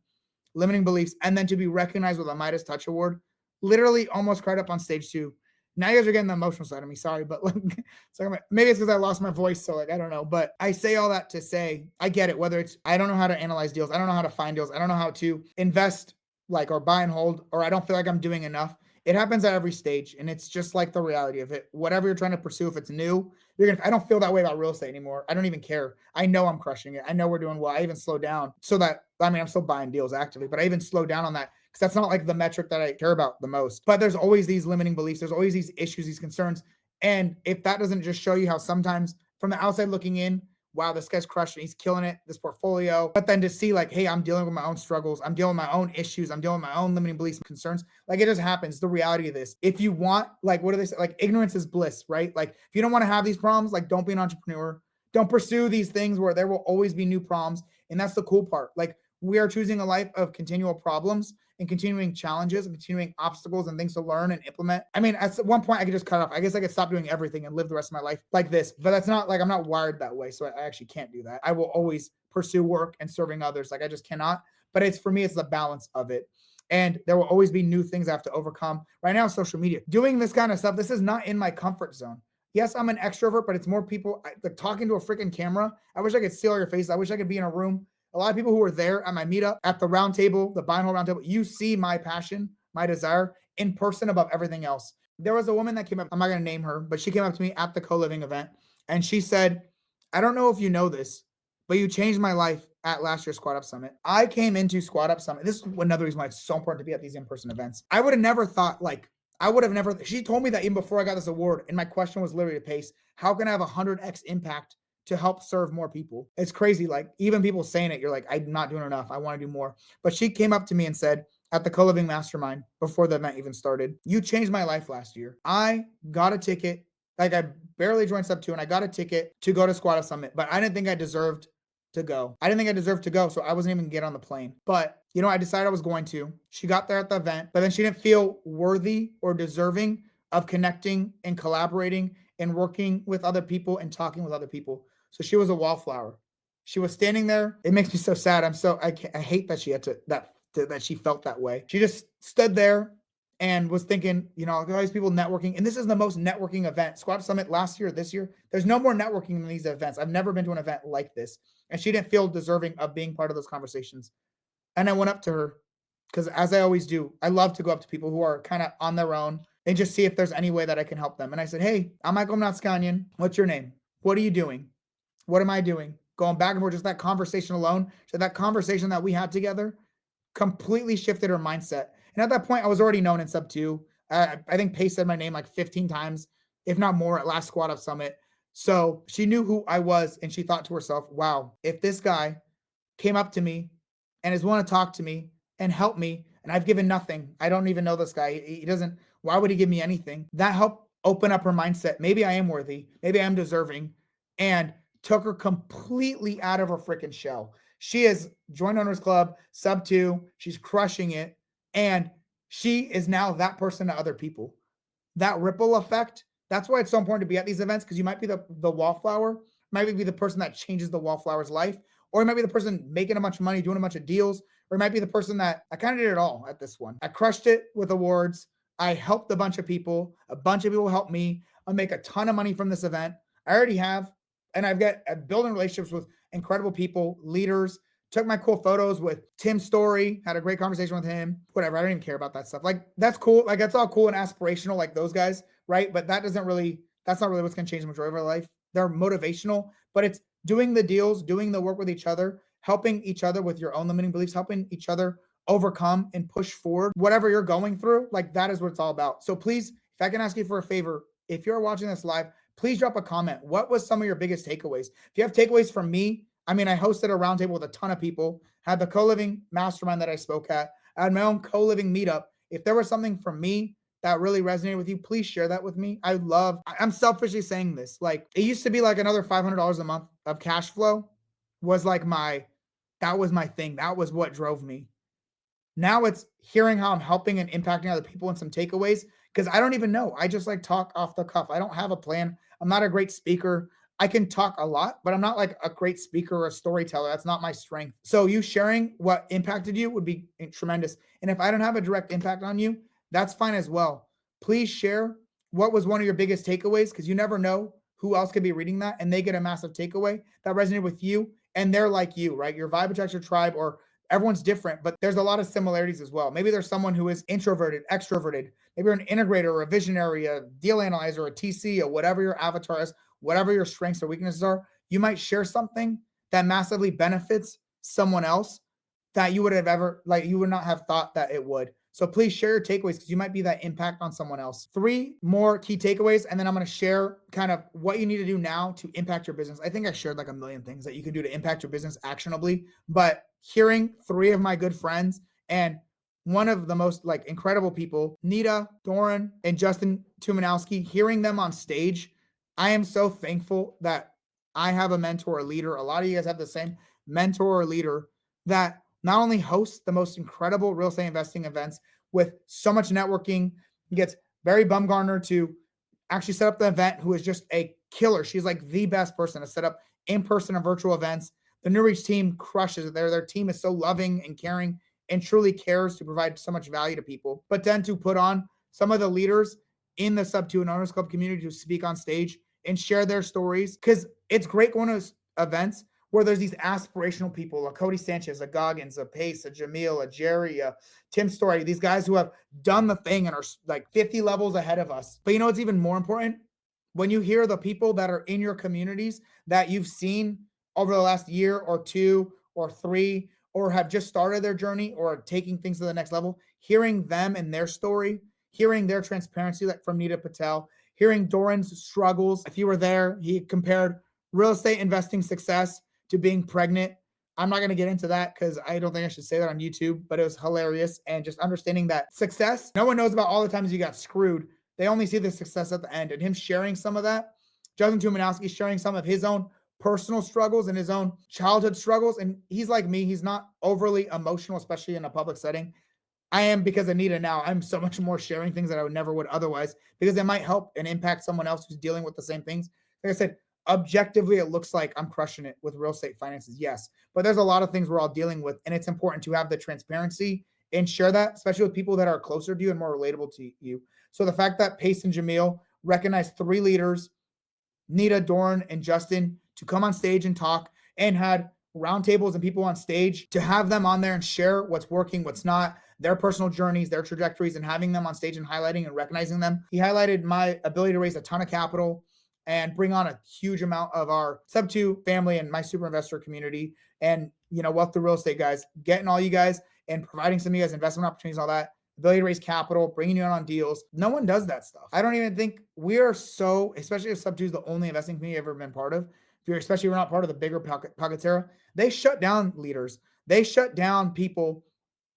Limiting beliefs, and then to be recognized with a Midas Touch Award. Literally almost cried up on stage too. Now you guys are getting the emotional side of me. Sorry, but like, maybe it's because I lost my voice. So like, I don't know. But I say all that to say, I get it. Whether it's, I don't know how to analyze deals. I don't know how to find deals. I don't know how to invest like, or buy and hold, or I don't feel like I'm doing enough. It happens at every stage. And it's just like the reality of it. Whatever you're trying to pursue, if it's new, I don't feel that way about real estate anymore. I don't even care. I know I'm crushing it. I know we're doing well. I even slow down so that, I'm still buying deals actively, but I even slow down on that because that's not like the metric that I care about the most. But there's always these limiting beliefs. There's always these issues, these concerns. And if that doesn't just show you how sometimes from the outside looking in, wow, this guy's crushing, he's killing it, this portfolio. But then to see like, hey, I'm dealing with my own struggles, I'm dealing with my own issues, I'm dealing with my own limiting beliefs and concerns. Like it just happens. The reality of this. If you want, like, what do they say? Like ignorance is bliss, right? Like if you don't want to have these problems, like don't be an entrepreneur. Don't pursue these things where there will always be new problems. And that's the cool part. Like we are choosing a life of continual problems and continuing challenges and continuing obstacles and things to learn and implement. At one point I could just cut off. I guess I could stop doing everything and live the rest of my life like this, but that's not like, I'm not wired that way. So I actually can't do that. I will always pursue work and serving others. Like I just cannot, but it's for me, it's the balance of it. And there will always be new things I have to overcome. Right now, social media, doing this kind of stuff, this is not in my comfort zone. Yes, I'm an extrovert, but it's more people like talking to a freaking camera. I wish I could see all your faces. I wish I could be in a room. A lot of people who were there at my meetup, at the round table, the buy and hold round table, you see my passion, my desire in person above everything else. There was a woman that came up, I'm not going to name her, but she came up to me at the CoLiving event and she said, I don't know if you know this, but you changed my life at last year's SquadUp Summit. I came into SquadUp Summit. This is another reason why it's so important to be at these in-person events. I would have never thought, like, I would have never, she told me that even before I got this award. And my question was literally to Pace, how can I have 100x impact to help serve more people? It's crazy. Like, even people saying it, you're like, I'm not doing enough. I want to do more. But she came up to me and said, at the Co-Living Mastermind, before the event even started, you changed my life last year. I got a ticket. Like, I barely joined Sub 2 and I got a ticket to go to SquadUp Summit, but I didn't think I deserved to go. I didn't think I deserved to go, so I wasn't even gonna get on the plane. But I decided I was going to. She got there at the event, but then she didn't feel worthy or deserving of connecting and collaborating and working with other people and talking with other people. So she was a wallflower. She was standing there. It makes me so sad. I hate that she had to that she felt that way. She just stood there and was thinking, all these people networking. And this is the most networking event. SquadUp Summit last year, this year, there's no more networking in these events. I've never been to an event like this. And she didn't feel deserving of being part of those conversations. And I went up to her because, as I always do, I love to go up to people who are kind of on their own and just see if there's any way that I can help them. And I said, hey, I'm Michael Mnatskanyan. What's your name? What are you doing? What am I doing? Going back and forth, just that conversation alone. So that conversation that we had together completely shifted her mindset. And at that point, I was already known in Sub 2. I think Pace said my name like 15 times, if not more, at last SquadUp Summit. So she knew who I was, and she thought to herself, wow, if this guy came up to me and is willing to talk to me and help me, and I've given nothing. I don't even know this guy. He doesn't, why would he give me anything? That helped open up her mindset. Maybe I am worthy. Maybe I am deserving. And took her completely out of her freaking shell. She has joined Owners Club, Sub 2. She's crushing it. And she is now that person to other people. That ripple effect, that's why it's so important to be at these events, because you might be the wallflower, might be the person that changes the wallflower's life, or it might be the person making a bunch of money, doing a bunch of deals, or it might be the person that I kind of did it all at this one. I crushed it with awards. I helped a bunch of people. A bunch of people helped me. I'll make a ton of money from this event. I already have. And I'm building relationships with incredible people, leaders. Took my cool photos with Tim Story, had a great conversation with him. Whatever, I don't even care about that stuff. Like, that's cool. Like, that's all cool and aspirational, like those guys, right? But that's not really what's going to change the majority of our life. They're motivational, but it's doing the deals, doing the work with each other, helping each other with your own limiting beliefs, helping each other overcome and push forward whatever you're going through. Like, that is what it's all about. So please, if I can ask you for a favor, if you're watching this live, please drop a comment. What was some of your biggest takeaways? If you have takeaways from me, I hosted a roundtable with a ton of people, had the Co-Living Mastermind that I spoke at, I had my own Co-Living meetup. If there was something from me that really resonated with you, please share that with me. I'm selfishly saying this. Like, it used to be like another $500 a month of cash flow was like that was my thing. That was what drove me. Now it's hearing how I'm helping and impacting other people and some takeaways, because I don't even know. I just like talk off the cuff. I don't have a plan. I'm not a great speaker. I can talk a lot, but I'm not like a great speaker or a storyteller. That's not my strength. So you sharing what impacted you would be tremendous. And if I don't have a direct impact on you, that's fine as well. Please share what was one of your biggest takeaways, because you never know who else could be reading that and they get a massive takeaway that resonated with you and they're like you, right? Your vibe attracts your tribe, or everyone's different, but there's a lot of similarities as well. Maybe there's someone who is introverted, extroverted. Maybe you're an integrator or a visionary, a deal analyzer, a TC, or whatever your avatar is, whatever your strengths or weaknesses are. You might share something that massively benefits someone else that you would not have thought that it would. So please share your takeaways, because you might be that impact on someone else. 3 more key takeaways, and then I'm going to share kind of what you need to do now to impact your business. I think I shared like a million things that you can do to impact your business actionably, but hearing 3 of my good friends and one of the most like incredible people, Nita, Doran, and Justin Tumanowski, hearing them on stage, I am so thankful that I have a mentor, a leader. A lot of you guys have the same mentor or leader that not only hosts the most incredible real estate investing events with so much networking, gets Barry Bumgarner to actually set up the event, who is just a killer. She's like the best person to set up in-person and virtual events. The New Reach team crushes it. Their team is so loving and caring and truly cares to provide so much value to people. But then to put on some of the leaders in the Sub 2 and Owners Club community to speak on stage and share their stories, because it's great going to events where there's these aspirational people, a Cody Sanchez, a Goggins, a Pace, a Jamil, a Jerry, a Tim Story, these guys who have done the thing and are like 50 levels ahead of us. But it's even more important when you hear the people that are in your communities that you've seen over the last year or 2 or 3, or have just started their journey or are taking things to the next level, hearing them and their story, hearing their transparency, like from Nita Patel, hearing Doran's struggles. If you were there, he compared real estate investing success to being pregnant. I'm not going to get into that because I don't think I should say that on YouTube, but it was hilarious. And just understanding that success, no one knows about all the times you got screwed. They only see the success at the end. And him sharing some of that, Justin Tumanowski sharing some of his own personal struggles and his own childhood struggles. And he's like me, he's not overly emotional, especially in a public setting. I am, because Anita now, I'm so much more sharing things that I would never would otherwise, because it might help and impact someone else who's dealing with the same things. Like I said, objectively, it looks like I'm crushing it with real estate finances. Yes, but there's a lot of things we're all dealing with, and it's important to have the transparency and share that, especially with people that are closer to you and more relatable to you. So the fact that Pace and Jamil recognized 3 leaders, Nita, Doran, and Justin, to come on stage and talk, and had roundtables and people on stage to have them on there and share what's working, what's not, their personal journeys, their trajectories, and having them on stage and highlighting and recognizing them. He highlighted my ability to raise a ton of capital and bring on a huge amount of our sub 2 family and my super investor community, and Wealth to Real Estate guys, getting all you guys and providing some of you guys investment opportunities, all that ability to raise capital, bringing you in on deals. No one does that stuff. I don't even think we are so, especially if sub 2 is the only investing community I've ever been part of. If you're, especially if you're not part of the bigger pockets era, they shut down leaders. They shut down people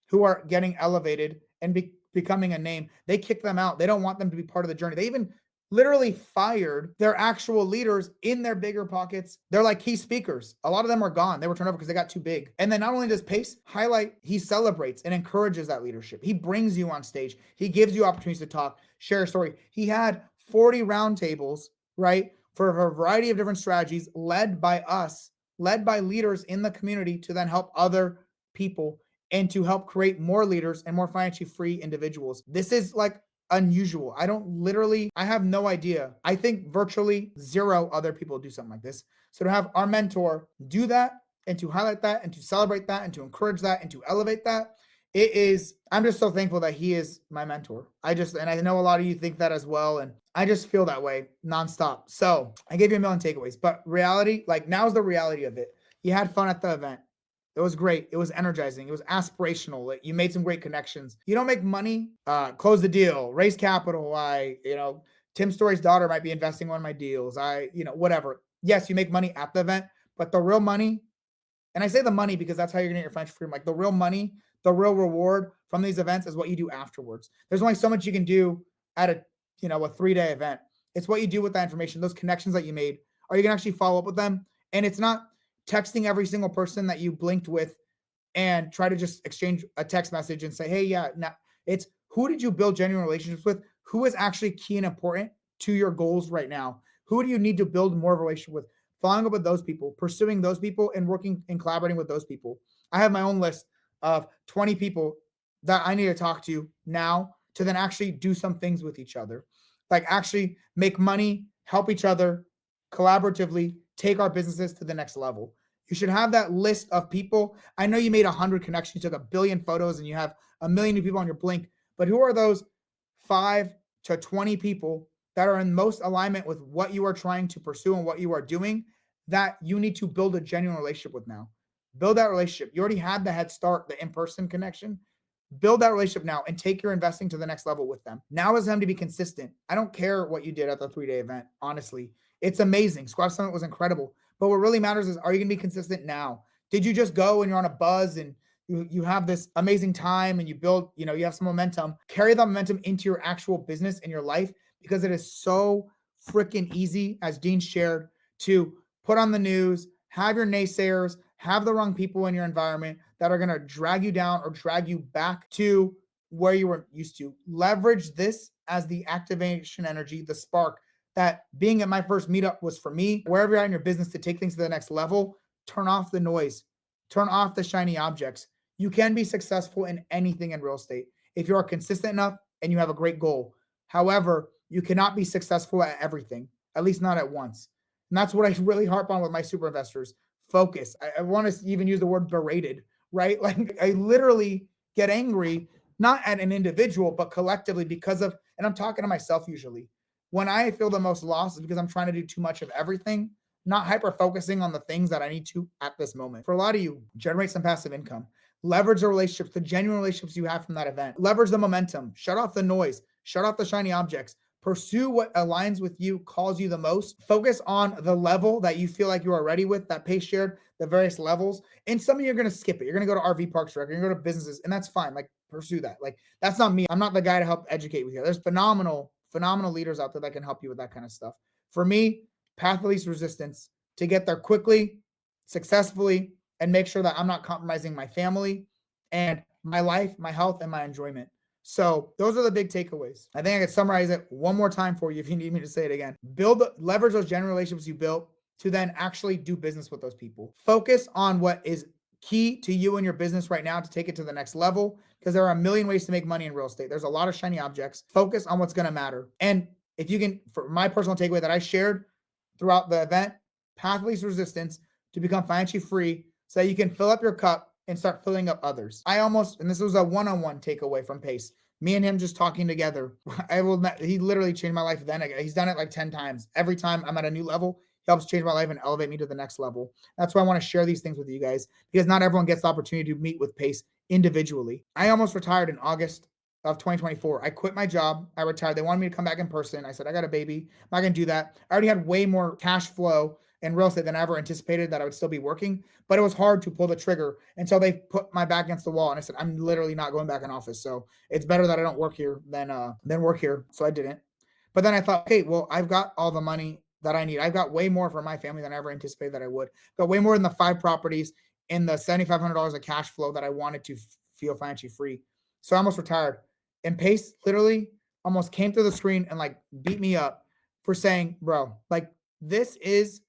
who are getting elevated and becoming a name. They kick them out. They don't want them to be part of the journey. They even literally fired their actual leaders in their bigger pockets. They're like key speakers. A lot of them are gone. They were turned over because they got too big. And then not only does Pace highlight, he celebrates and encourages that leadership. He brings you on stage. He gives you opportunities to talk, share a story. He had 40 roundtables, right, for a variety of different strategies led by us, led by leaders in the community to then help other people and to help create more leaders and more financially free individuals. This is like unusual. I have no idea. I think virtually 0 other people do something like this. So to have our mentor do that and to highlight that and to celebrate that and to encourage that and to elevate that, I'm just so thankful that he is my mentor. And I know a lot of you think that as well. And I just feel that way nonstop. So I gave you a million takeaways, but reality, like now's the reality of it. You had fun at the event. It was great. It was energizing. It was aspirational. You made some great connections. You don't make money, close the deal, raise capital. Tim Story's daughter might be investing in one of my deals. Whatever. Yes, you make money at the event, but the real money, and I say the money because that's how you're gonna get your financial freedom. Like the real money, the real reward from these events is what you do afterwards. There's only so much you can do at a 3-day event. It's what you do with that information, those connections that you made. Are you gonna actually follow up with them? And it's not texting every single person that you blinked with and try to just exchange a text message and say, hey, yeah, now it's who did you build genuine relationships with? Who is actually key and important to your goals right now? Who do you need to build more of a relationship with? Following up with those people, pursuing those people, and working and collaborating with those people. I have my own list of 20 people that I need to talk to now to then actually do some things with each other, like actually make money, help each other collaboratively, take our businesses to the next level. You should have that list of people. I know you made 100 connections, you took 1 billion photos, and you have 1 million new people on your Blink, but who are those 5 to 20 people that are in most alignment with what you are trying to pursue and what you are doing that you need to build a genuine relationship with now? Build that relationship. You already had the head start, the in-person connection. Build that relationship now and take your investing to the next level with them. Now is time to be consistent. I don't care what you did at the 3-day event, honestly. It's amazing. SquadUp Summit was incredible. But what really matters is, are you going to be consistent now? Did you just go and you're on a buzz and you have this amazing time and you build, you have some momentum? Carry that momentum into your actual business and your life, because it is so freaking easy, as Dean shared, to put on the news, have your naysayers, have the wrong people in your environment that are going to drag you down or drag you back to where you were used to. Leverage this as the activation energy, the spark that being at my first meetup was for me. Wherever you're at in your business to take things to the next level, turn off the noise, turn off the shiny objects. You can be successful in anything in real estate if you are consistent enough and you have a great goal. However, you cannot be successful at everything, at least not at once. And that's what I really harp on with my super investors. Focus. I want to even use the word berated, right? Like I literally get angry, not at an individual, but collectively because of, and I'm talking to myself usually, when I feel the most lost is because I'm trying to do too much of everything, not hyper focusing on the things that I need to at this moment. For a lot of you, generate some passive income, leverage the relationships, the genuine relationships you have from that event, leverage the momentum, shut off the noise, Shut off the shiny objects. Pursue what aligns with you, calls you the most. Focus on the level that you feel like you are ready with, that Pace shared, the various levels. And some of you are going to skip it. You're going to go to RV parks, you're going to go to businesses, and that's fine. Like, pursue that. Like, that's not me. I'm not the guy to help educate with you. There's phenomenal leaders out there that can help you with that kind of stuff. For me, path of least resistance to get there quickly, successfully, and make sure that I'm not compromising my family and my life, my health, and my enjoyment. So those are the big takeaways. I think I could summarize it one more time for you if you need me to say it again. Leverage those genuine relationships you built to then actually do business with those people. Focus on what is key to you and your business right now to take it to the next level, because there are a million ways to make money in real estate. There's a lot of shiny objects. Focus on what's going to matter. And if you can, for my personal takeaway that I shared throughout the event, path of least resistance to become financially free so that you can fill up your cup and start filling up others. And this was a one-on-one takeaway from Pace. Me and him just talking together. He literally changed my life then. He's done it like 10 times. Every time I'm at a new level, he helps change my life and elevate me to the next level. That's why I want to share these things with you guys, because not everyone gets the opportunity to meet with Pace individually. I almost retired in August of 2024. I quit my job. I retired. They wanted me to come back in person. I said, I got a baby. I'm not going to do that. I already had way more cash flow in real estate than I ever anticipated that I would still be working, but it was hard to pull the trigger until they put my back against the wall. And I said, I'm literally not going back in office. So it's better that I don't work here than work here. So I didn't. But then I thought, okay, well, I've got all the money that I need. I've got way more for my family than I ever anticipated that I would. Got way more than the 5 properties and the $7,500 of cash flow that I wanted to feel financially free. So I almost retired. And Pace literally almost came through the screen and like beat me up for saying, bro, like, this is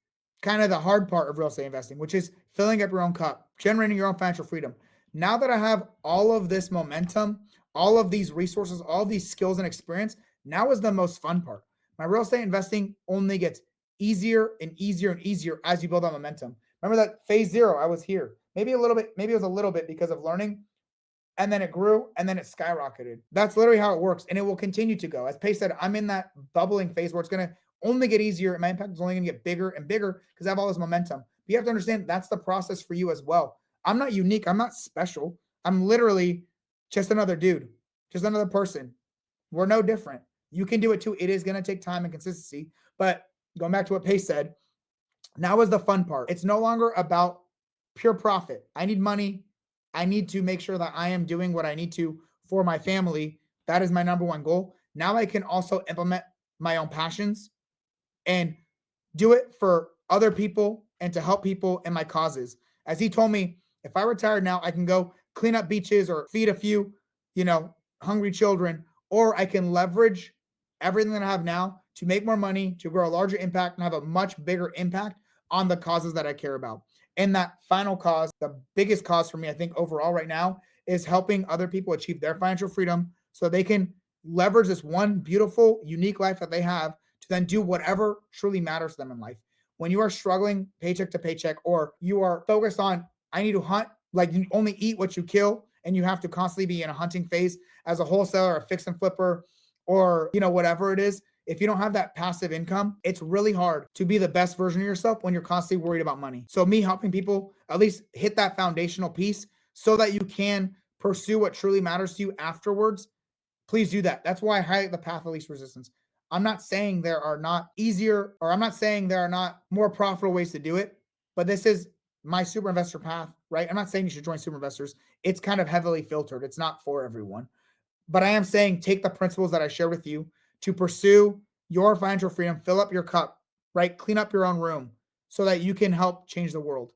kind of the hard part of real estate investing, which is filling up your own cup, generating your own financial freedom. Now that I have all of this momentum, all of these resources, all of these skills and experience, now is the most fun part. My real estate investing only gets easier and easier and easier as you build on momentum. Remember that phase 0, I was here. Maybe it was a little bit because of learning, and then it grew, and then it skyrocketed. That's literally how it works, and it will continue to go. As Pace said, I'm in that bubbling phase where it's going to only get easier, and my impact is only going to get bigger and bigger because I have all this momentum. But you have to understand that's the process for you as well. I'm not unique. I'm not special. I'm literally just another dude, just another person. We're no different. You can do it too. It is going to take time and consistency. But going back to what Pace said, now is the fun part. It's no longer about pure profit. I need money. I need to make sure that I am doing what I need to for my family. That is my number one goal. Now I can also implement my own passions and do it for other people and to help people in my causes. As he told me, if I retire now, I can go clean up beaches or feed a few, hungry children, or I can leverage everything that I have now to make more money, to grow a larger impact and have a much bigger impact on the causes that I care about. And that final cause, the biggest cause for me, I think overall right now, is helping other people achieve their financial freedom so they can leverage this one beautiful, unique life that they have to then do whatever truly matters to them in life. When you are struggling paycheck to paycheck, or you are focused on, I need to hunt, like you only eat what you kill, and you have to constantly be in a hunting phase as a wholesaler, a fix and flipper, or whatever it is. If you don't have that passive income, it's really hard to be the best version of yourself when you're constantly worried about money. So me helping people at least hit that foundational piece so that you can pursue what truly matters to you afterwards, please do that. That's why I highlight the path of least resistance. I'm not saying there are not easier, or I'm not saying there are not more profitable ways to do it, but this is my super investor path, right? I'm not saying you should join super investors. It's kind of heavily filtered. It's not for everyone. But I am saying take the principles that I share with you to pursue your financial freedom, fill up your cup, right? Clean up your own room so that you can help change the world.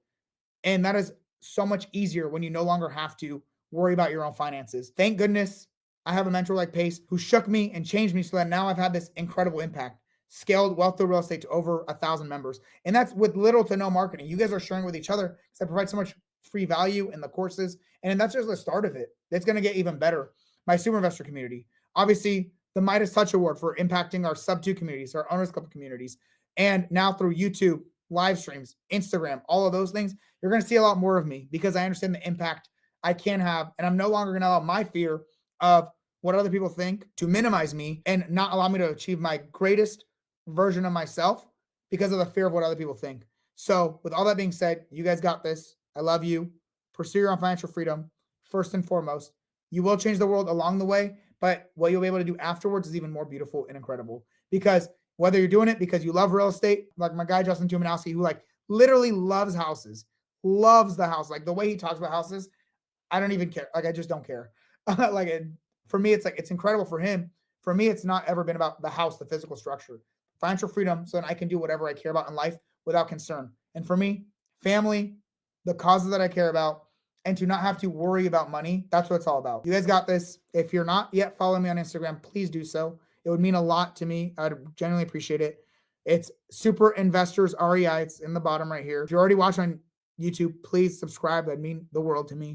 And that is so much easier when you no longer have to worry about your own finances. Thank goodness I have a mentor like Pace who shook me and changed me so that now I've had this incredible impact, scaled wealth through real estate to over 1,000 members. And that's with little to no marketing. You guys are sharing with each other because I provide so much free value in the courses. And that's just the start of it. It's going to get even better. My super investor community, obviously the Midas Touch Award for impacting our sub 2 communities, our owners club communities. And now through YouTube, live streams, Instagram, all of those things, you're going to see a lot more of me because I understand the impact I can have. And I'm no longer going to allow my fear of what other people think to minimize me and not allow me to achieve my greatest version of myself because of the fear of what other people think. So with all that being said, you guys got this. I love you. Pursue your own financial freedom first and foremost. You will change the world along the way, But what you'll be able to do afterwards is even more beautiful and incredible. Because whether you're doing it because you love real estate, like my guy Justin Tumanowski, who like literally loves houses, loves the house, like the way he talks about houses, I don't even care. Like I just don't care. like it, for me, it's like it's incredible for him. For me, it's not ever been about the house, the physical structure, financial freedom, so that I can do whatever I care about in life without concern. And for me, family, the causes that I care about, and to not have to worry about money. That's what it's all about. You guys got this. If you're not yet following me on Instagram, please do so. It would mean a lot to me. I'd genuinely appreciate it. It's Super Investors REI. It's in the bottom right here. If you're already watching on YouTube, please subscribe. That'd mean the world to me.